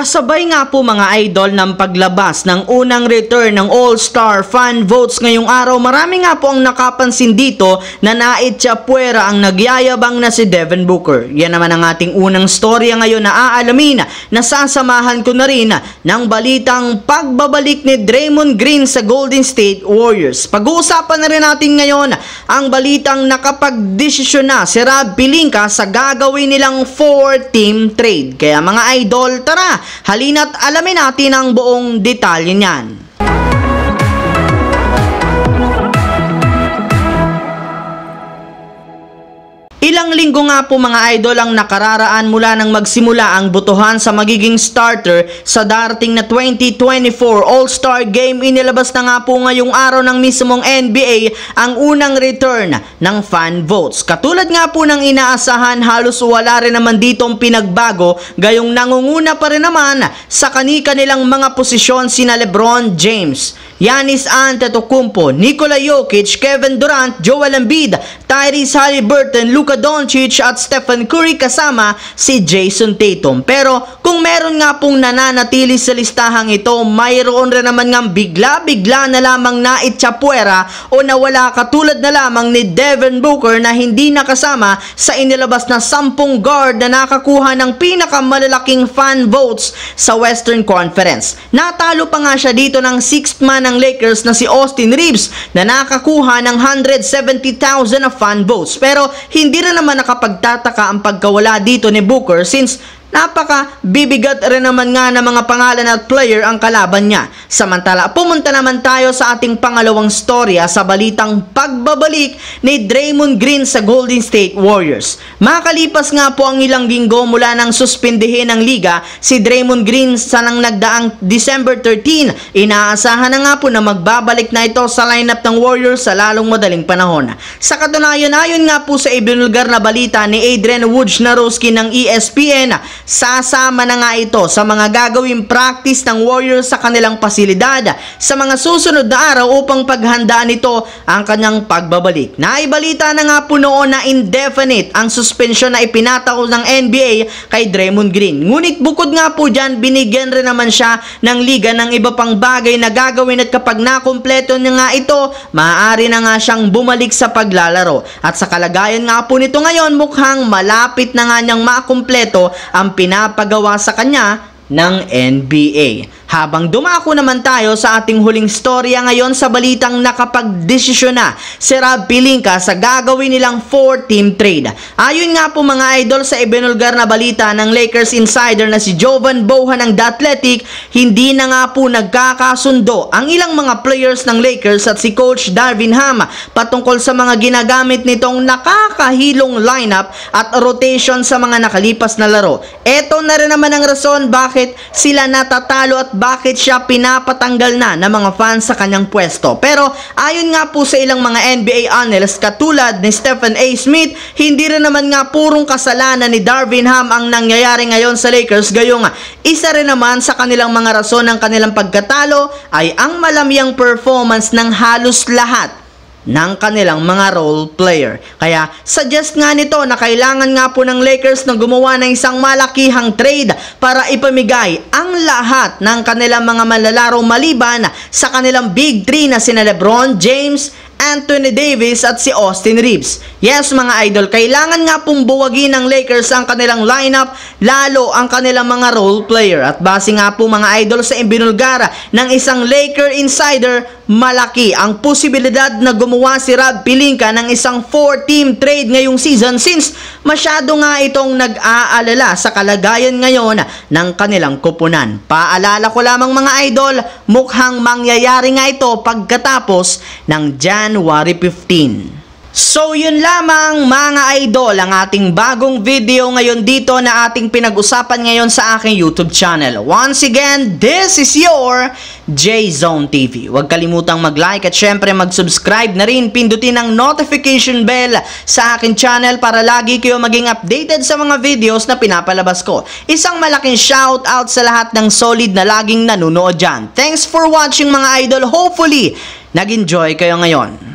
Kasabay nga po mga idol ng paglabas ng unang return ng All-Star fan votes ngayong araw, marami nga po ang nakapansin dito na naitsapuwera ang nagyayabang na si Devin Booker. Yan naman ang ating unang storya ngayon na aalamin na sasamahan ko na rin ng balitang pagbabalik ni Draymond Green sa Golden State Warriors. Pag-uusapan na rin natin ngayon ang balitang nakapagdesisyon na si Rob Pelinka sa gagawin nilang 4-team trade. Kaya mga idol, tara! Halina't alamin natin ang buong detalye niyan. Ilang linggo nga po mga idol ang nakararaan mula nang magsimula ang botohan sa magiging starter sa darating na 2024 All-Star Game. Inilabas na nga po ngayong araw ng mismong NBA ang unang return ng fan votes. Katulad nga po ng inaasahan, halos wala rin naman ditong pinagbago, gayong nangunguna pa rin naman sa kani-kanilang mga posisyon sina LeBron James, Giannis Antetokounmpo, Nikola Jokic, Kevin Durant, Joel Embiid, Tyrese Haliburton, Luka Doncic at Stephen Curry kasama si Jason Tatum. Pero kung meron nga pong nananatili sa listahang ito, mayroon rin naman nga bigla-bigla na lamang naitsapuwera o nawala, katulad na lamang ni Devin Booker na hindi nakasama sa inilabas na 10 guard na nakakuha ng pinakamalalaking fan votes sa Western Conference. Natalo pa nga siya dito ng 6th man ng Lakers na si Austin Reeves na nakakuha ng 170,000 na fan votes. Pero hindi rin naman nakapagtataka ang pagkawala dito ni Booker since napaka-bibigat rin naman nga ng mga pangalan at player ang kalaban niya. Samantala, pumunta naman tayo sa ating pangalawang storya sa balitang pagbabalik ni Draymond Green sa Golden State Warriors. Makalipas nga po ang ilang linggo mula nang suspindihin ng liga si Draymond Green sa nang nagdaang December 13, inaasahan na nga po na magbabalik na ito sa lineup ng Warriors sa lalong madaling panahon. Sa katunayan, ayon nga po sa ibinulgar na balita ni Adrian Wojnarowski ng ESPN, sasama na nga ito sa mga gagawing practice ng Warriors sa kanilang pasilidad sa mga susunod na araw upang paghandaan nito ang kanyang pagbabalik. Naibalita na nga po noon na indefinite ang suspension na ipinataw ng NBA kay Draymond Green. Ngunit bukod nga po dyan, binigyan rin naman siya ng liga ng iba pang bagay na gagawin at kapag nakumpleto niya nga ito, maaari na nga siyang bumalik sa paglalaro. At sa kalagayan nga po nito ngayon, mukhang malapit na nga niyang makumpleto ang pinapagawa sa kanya ng NBA. Habang dumako naman tayo sa ating huling storya ngayon sa balitang nakapagdesisyon na si Rob Pelinka sa gagawin nilang 4-team trade. Ayon nga po mga idol sa ibinulgar na balita ng Lakers insider na si Jovan Bohan ng The Athletic, hindi na nga po nagkakasundo ang ilang mga players ng Lakers at si Coach Darvin Ham patungkol sa mga ginagamit nitong nakakahilong lineup at rotation sa mga nakalipas na laro. Ito na rin naman ang rason bakit sila natatalo at bakit siya pinapatanggal na ng mga fans sa kanyang pwesto. Pero ayon nga po sa ilang mga NBA analysts katulad ni Stephen A. Smith, hindi rin naman nga purong kasalanan ni Darvin Ham ang nangyayari ngayon sa Lakers, gayong isa rin naman sa kanilang mga rason ng kanilang pagkatalo ay ang malamyang performance ng halos lahat ng kanilang mga role player. Kaya suggest nga nito na kailangan nga po ng Lakers na gumawa ng isang malakihang trade para ipamigay ang lahat ng kanilang mga malalaro maliban sa kanilang big three na sina LeBron James, Anthony Davis at si Austin Reeves. Yes mga idol, kailangan nga pong buwagin ng Lakers ang kanilang lineup, lalo ang kanilang mga role player. At base nga po mga idol sa ibinulgara ng isang Laker insider, malaki ang posibilidad na gumawa si Rob Pelinka ng isang 4-team trade ngayong season since masyado nga itong nag-aalala sa kalagayan ngayon ng kanilang koponan. Paalala ko lamang mga idol, mukhang mangyayari nga ito pagkatapos ng January 15. So yun lamang mga idol ang ating bagong video ngayon dito na ating pinag-usapan ngayon sa aking YouTube channel. Once again, this is your J-Zone TV. Huwag kalimutang mag-like at syempre mag-subscribe na rin. Pindutin ang notification bell sa aking channel para lagi kayo maging updated sa mga videos na pinapalabas ko. Isang malaking shout out sa lahat ng solid na laging nanonood dyan. Thanks for watching mga idol. Hopefully, nag-enjoy kayo ngayon.